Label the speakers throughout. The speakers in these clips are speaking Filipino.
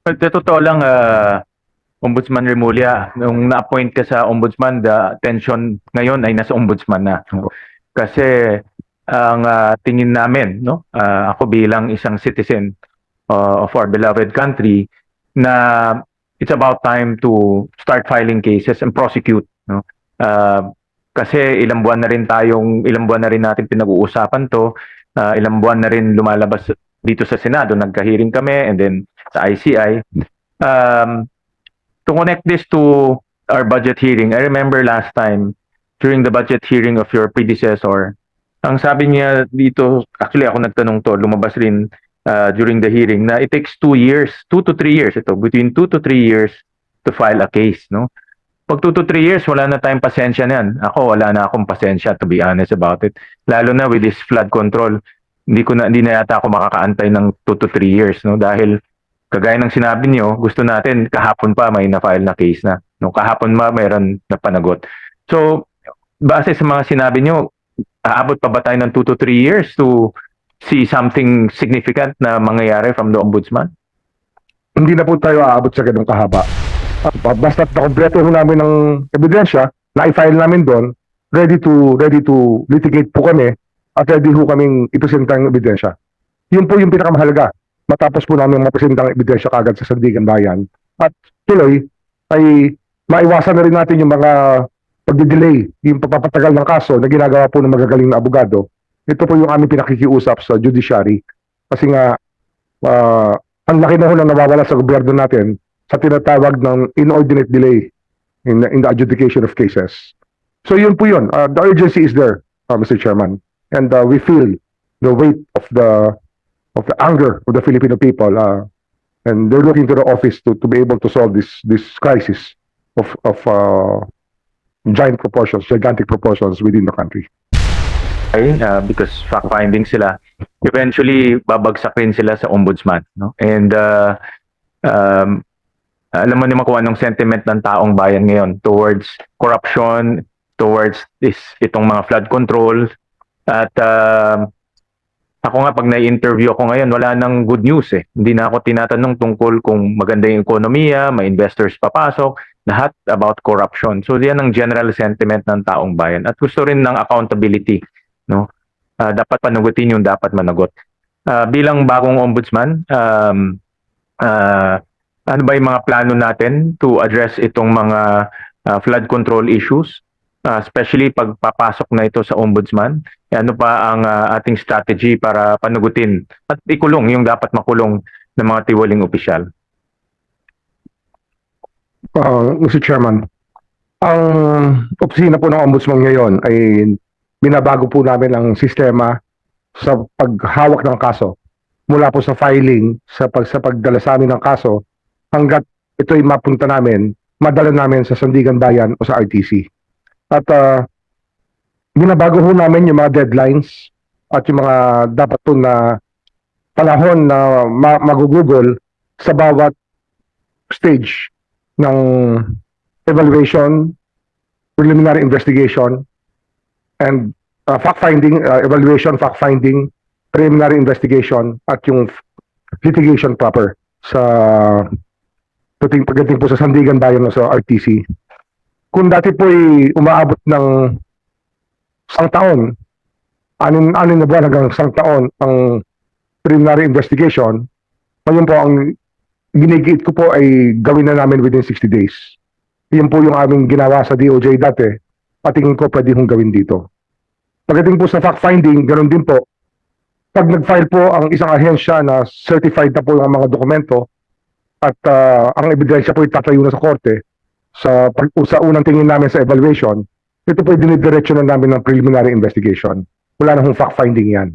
Speaker 1: Sa totoo lang, Ombudsman Remulla, nung na-appoint ka sa Ombudsman, the attention ngayon ay nasa Ombudsman na. No? Kasi ang tingin namin, no, ako bilang isang citizen of our beloved country, na it's about time to start filing cases and prosecute. No? Kasi ilang buwan na rin natin pinag-uusapan to, ilang buwan na rin lumalabas dito sa Senado, nagka-hearing kami, and then sa ICI. To connect this to our budget hearing, I remember last time during the budget hearing of your predecessor, ang sabi niya dito, actually ako nagtanong to, lumabas rin during the hearing, na it takes 2 years, 2 to 3 years ito, between 2 to 3 years to file a case, no? Pag 2 to 3 years, wala na tayong pasensya niyan. Ako, wala na akong pasensya, to be honest about it. Lalo na with this flood control, hindi na yata ako makakaantay ng 2 to 3 years, no? Dahil kagaya ng sinabi niyo, gusto natin kahapon pa may na-file na case na. No, kahapon mayroon na panagot. So, base sa mga sinabi niyo, aabot pa ba tayo ng 2 to 3 years to see something significant na mangyayari from the Ombudsman?
Speaker 2: Hindi na po tayo aabot sa ganung kahaba. Basta na-kompleto ho namin ng ebidensya, na-file namin doon, ready to litigate po kami, at ready ho kaming ipresenta ng ebidensya. Yun po yung pinakamahalaga. Matapos po namin mapresenta ang ebidensya kagad sa Sandigan Bayan. At tuloy, ay maiwasan na rin natin yung mga pagdidelay, yung papapatagal ng kaso na ginagawa po ng magagaling na abogado. Ito po yung aming pinakikiusap sa judiciary. Kasi nga, ang laki na ho na nawawala sa gobyerno natin sa tinatawag ng inordinate delay in the adjudication of cases. So yun po yun. The urgency is there, Mr. Chairman. And we feel the weight of the anger of the Filipino people, and they're looking to the office to be able to solve this crisis of gigantic proportions within the country.
Speaker 1: Because fact-finding sila, eventually babagsak rin sila sa Ombudsman. No? And alam mo naman kung anong sentiment ng taong bayan ngayon towards corruption, towards itong mga flood control. At ako nga, pag na-interview ako ngayon, wala nang good news eh. Hindi na ako tinatanong tungkol kung maganda yung ekonomiya, may investors papasok, lahat about corruption. So yan ang general sentiment ng taong bayan. At gusto rin ng accountability. No? Dapat panagutin yung dapat managot. Bilang bagong ombudsman, ano ba yung mga plano natin to address itong mga flood control issues? Especially pag papasok na ito sa ombudsman, ano pa ang ating strategy para panugutin at ikulong yung dapat makulong ng mga tiwaling opisyal?
Speaker 2: Mr. Chairman, ang opisina po ng ombudsman ngayon ay binabago po namin ang sistema sa paghawak ng kaso. Mula po sa filing, sa pagdala sa amin ng kaso, hanggat ito ay mapunta namin, madala namin sa Sandigan Bayan o sa RTC. At binabago ho namin yung mga deadlines at yung mga dapat po na panahon na magugugol sa bawat stage ng evaluation, preliminary investigation, and fact-finding, evaluation, fact-finding, preliminary investigation, at yung litigation proper sa pagdating po sa Sandigan Bayan o sa RTC. Kung dati po ay umaabot ng 1 taon, anin na buwan hanggang 1 taon ang preliminary investigation, ngayon po ang ginigiit ko po ay gawin na namin within 60 days. Yun po yung aming ginawa sa DOJ dati, patingin ko pwede kong gawin dito. Pagdating po sa fact-finding, ganoon din po. Pag nag-file po ang isang ahensya na certified na po ang mga dokumento at ang ebidensya po itatayo na sa korte, sa unang tingin namin sa evaluation, ito po dinidiretso na namin ng preliminary investigation. Wala na hong fact-finding yan.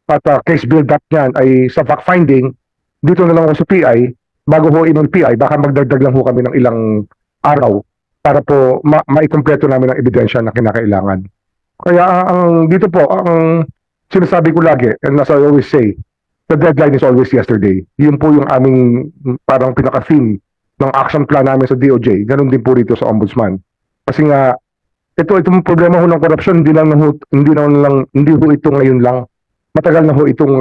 Speaker 2: At case build-up niyan ay sa fact-finding, dito na lang ako sa PI, bago ho in PI, baka magdagdag lang ho kami ng ilang araw para po maikumpleto namin ang ebidensya na kinakailangan. Kaya dito po, ang sinasabi ko lagi, and as I always say, the deadline is always yesterday. Yun po yung aming parang pinaka-theme ng action plan namin sa DOJ. Ganun din po rito sa Ombudsman. Kasi nga, itong problema ho ng korupsyon, hindi ho ito ngayon lang. Matagal na ho itong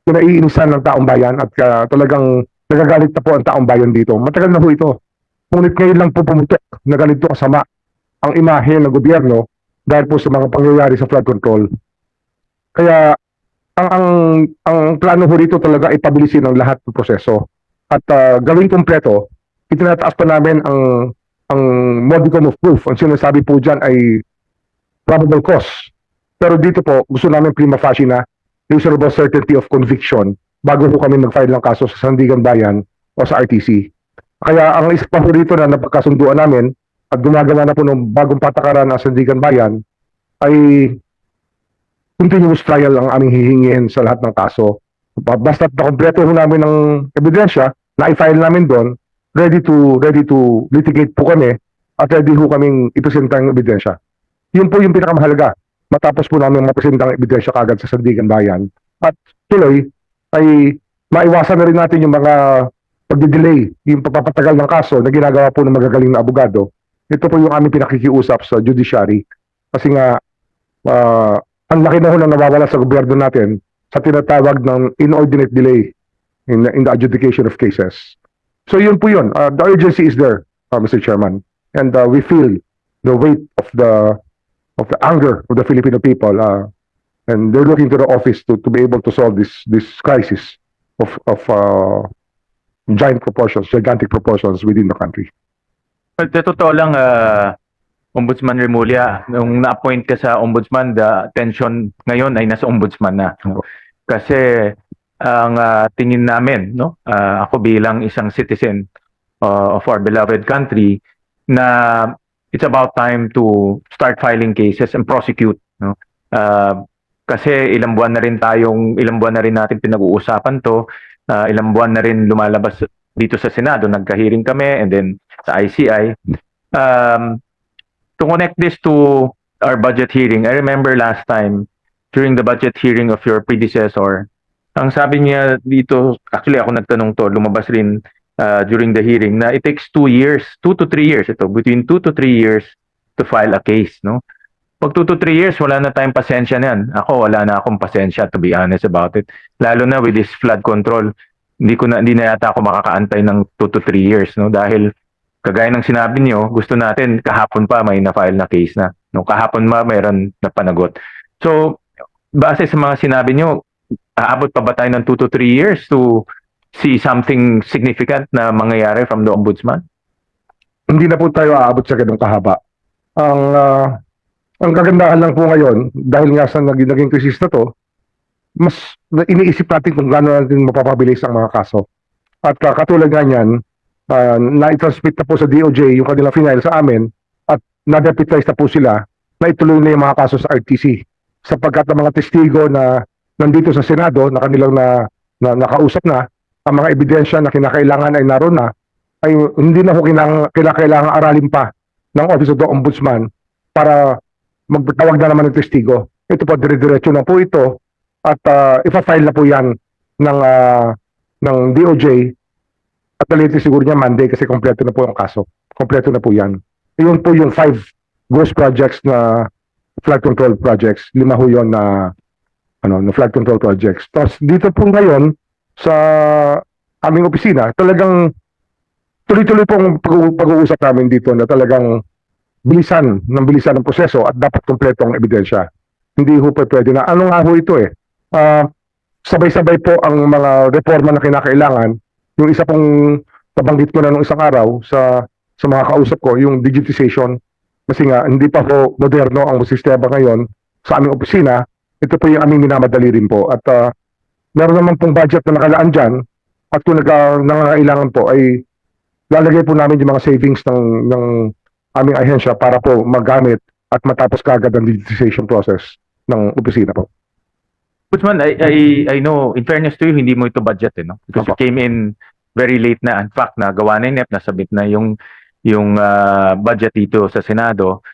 Speaker 2: pinaiinisan ng taong bayan at talagang nagagalit na po ang taong bayan dito. Matagal na po ito. Ngunit ngayon lang po pumutok na ganito kasama ang imahe ng gobyerno dahil po sa mga pangyayari sa flood control. Kaya ang plano po dito talaga ay pabilisin ang lahat ng proseso at gawing kumpleto. Itinataas pa namin ang modicum of proof. Ang sinasabi po dyan ay probable cause. Pero dito po, gusto namin prima facie na reasonable certainty of conviction bago po kami mag-file ng kaso sa Sandigan Bayan o sa RTC. Kaya ang isa pa po dito na napagkasunduan namin at gumagawa na po ng bagong patakaran ng Sandigan Bayan ay continuous trial ang aming hihingin sa lahat ng kaso. Basta nakompleto ho namin ng ebidensya na i-file namin doon, ready to litigate po kami at ready ho kaming ipresenta ang ebidensya. Yun po yung pinakamahalaga. Matapos po namin mapresenta ang ebidensya kagad sa Sandigan Bayan. At tuloy ay maiwasan na rin natin yung mga pagdidelay, yung pagpapatagal ng kaso na ginagawa po ng magagaling na abogado. Ito po yung aming pinakikiusap sa judiciary. Kasi nga, ang laki na ho nang nawawala sa gobyerno natin sa tinatawag ng inordinate delay in the adjudication of cases. So yun po yun. The urgency is there, Mr. Chairman. And we feel the weight of the anger of the Filipino people. And they're looking to the office to be able to solve this crisis of gigantic proportions within the country.
Speaker 1: Sa totoo lang, Ombudsman Remulla, nung na-appoint ka sa Ombudsman, the attention ngayon ay nasa Ombudsman na. Kasi ang tingin namin, no, ako bilang isang citizen of our beloved country, na it's about time to start filing cases and prosecute. No? Kasi ilang buwan na rin natin pinag-uusapan to, ilang buwan na rin lumalabas dito sa Senado, nagka-hearing kami, and then sa ICI. To connect this to our budget hearing, I remember last time, during the budget hearing of your predecessor, ang sabi niya dito, actually ako nagtanong to, lumabas rin during the hearing, na it takes 2 years, 2 to 3 years, between 2 to 3 years to file a case, no? Pag 2 to 3 years, wala na tayong pasensya niyan. Ako, wala na akong pasensya, to be honest about it. Lalo na with this flood control, hindi na yata ako makakaantay ng 2 to 3 years, no? Dahil, kagaya ng sinabi niyo, gusto natin, kahapon pa may na-file na case na. No? Kahapon mayroon na panagot. So, base sa mga sinabi niyo, aabot pa ba tayo ng 2 to 3 years to see something significant na mangyayari from the Ombudsman?
Speaker 2: Hindi na po tayo aabot sa ganung kahaba. Ang kagandahan lang po ngayon, dahil nga sa naging krisis na to, mas iniisip natin kung gaano natin mapapabilis ang mga kaso. At katulad nga niyan, na-transmit na po sa DOJ yung kanilang final sa amin at na-deputize na po sila na ituloy na yung mga kaso sa RTC. Sapagkat ang mga testigo na nandito sa Senado na kanilang nakausap na, ang mga ebidensya na kinakailangan ay naroon na, ay hindi na po kailangan aralin pa ng Office of the Ombudsman para magtawag na naman ng testigo. Ito po, dire-diretso na po ito at ipa-file na po yan ng DOJ at the siguro niya Monday kasi kompleto na po ang kaso. Kompleto na po yan. Iyon po yung 5 ghost projects na flood control projects. 5 ho yun na flood control projects. Tapos dito po ngayon sa aming opisina, talagang tuloy-tuloy pong pag-uusap namin dito na talagang bilisan ng proseso at dapat kompleto ang ebidensya. Hindi ho pa pwede na. Ano nga ho ito eh? Sabay-sabay po ang mga reforma na kinakailangan. Yung isa pong nabanggit ko na nung isang araw sa mga kausap ko, yung digitization. Kasi nga, hindi pa po moderno ang sistema ngayon sa aming opisina. Ito po yung aming minamadali rin po. At meron naman pong budget na nakalaan dyan. At kung nangangailangan po ay lalagay po namin yung mga savings ng aming ahensya para po magamit at matapos kaagad ang digitization process ng opisina po.
Speaker 1: Ombudsman, I know, in fairness to you, hindi mo ito budget, no? Because you came in very late na. In fact, nagawa na yung NEP, nasabit na yung budget dito sa Senado.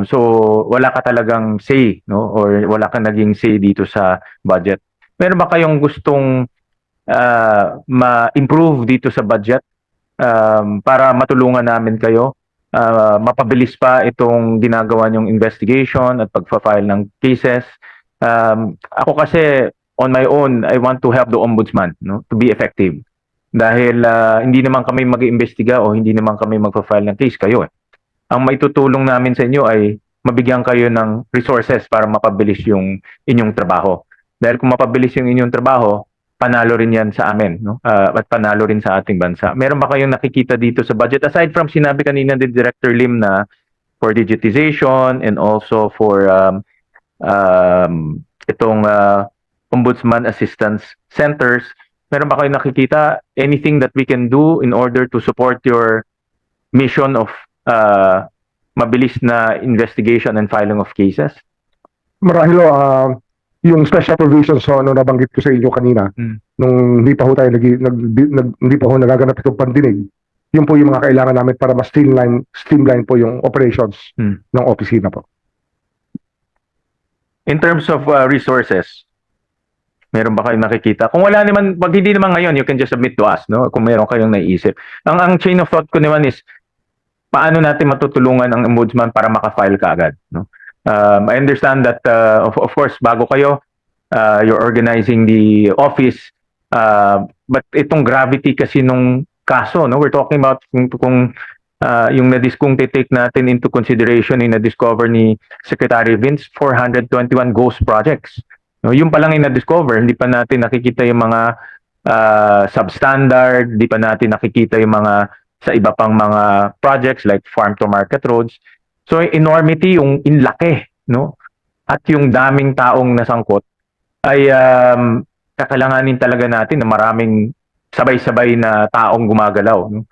Speaker 1: So, wala ka talagang say, no? Or wala ka naging say dito sa budget. Meron ba kayong gustong ma-improve dito sa budget para matulungan namin kayo? Mapabilis pa itong ginagawa niyong investigation at pagpa-file ng cases. Ako kasi, on my own, I want to help the Ombudsman, no, to be effective. Dahil hindi naman kami mag-iimbestiga o hindi naman kami magpa-file ng case, kayo eh. Ang maitutulong namin sa inyo ay mabigyan kayo ng resources para mapabilis yung inyong trabaho. Dahil kung mapabilis yung inyong trabaho, panalo rin yan sa amin, no? At panalo rin sa ating bansa. Meron ba kayong nakikita dito sa budget? Aside from sinabi kanina ni Director Lim na for digitization and also for itong Ombudsman Assistance Centers, meron ba kayong nakikita anything that we can do in order to support your mission of mabilis na investigation and filing of cases?
Speaker 2: Marahil yung special provisions so, ano nabanggit ko sa inyo kanina, nung hindi pa ho tayo hindi pa ho nagaganap itong pandinig, yun po yung mga kailangan namin para mas streamline po yung operations ng opisina po.
Speaker 1: In terms of resources, meron ba kayong nakikita? Kung wala naman, pag hindi naman ngayon, you can just submit to us, no? Kung meron kayong naiisip. Ang chain of thought ko naman is, paano natin matutulungan ang ombudsman para makafile ka agad, no? I understand that, of course, bago kayo, you're organizing the office, but itong gravity kasi nung kaso, no? We're talking about kung yung kung take natin into consideration yung na-discover ni Secretary Vince, 421 ghost projects. No, yung pa lang yung na-discover, hindi pa natin nakikita yung mga substandard, hindi pa natin nakikita yung mga sa iba pang mga projects like farm to market roads. So enormity, yung inlaki, no? At yung daming taong nasangkot ay kakailanganin talaga natin na maraming sabay-sabay na taong gumagalaw, no?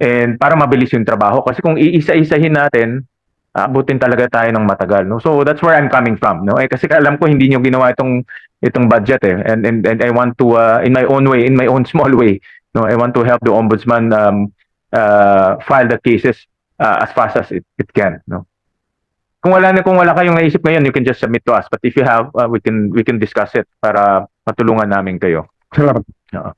Speaker 1: And para mabilis yung trabaho kasi kung iisa-isahin natin, abutin talaga tayo ng matagal, no? So that's where I'm coming from, no? Kasi alam ko hindi niyo ginawa itong budget eh. And I want to in my own way, in my own small way, no, I want to help the ombudsman file the cases as fast as it can, no? Kung wala kayong naisip ngayon, you can just submit to us. But if you have, we can discuss it para matulungan namin kayo.
Speaker 2: Salamat.
Speaker 1: Oo.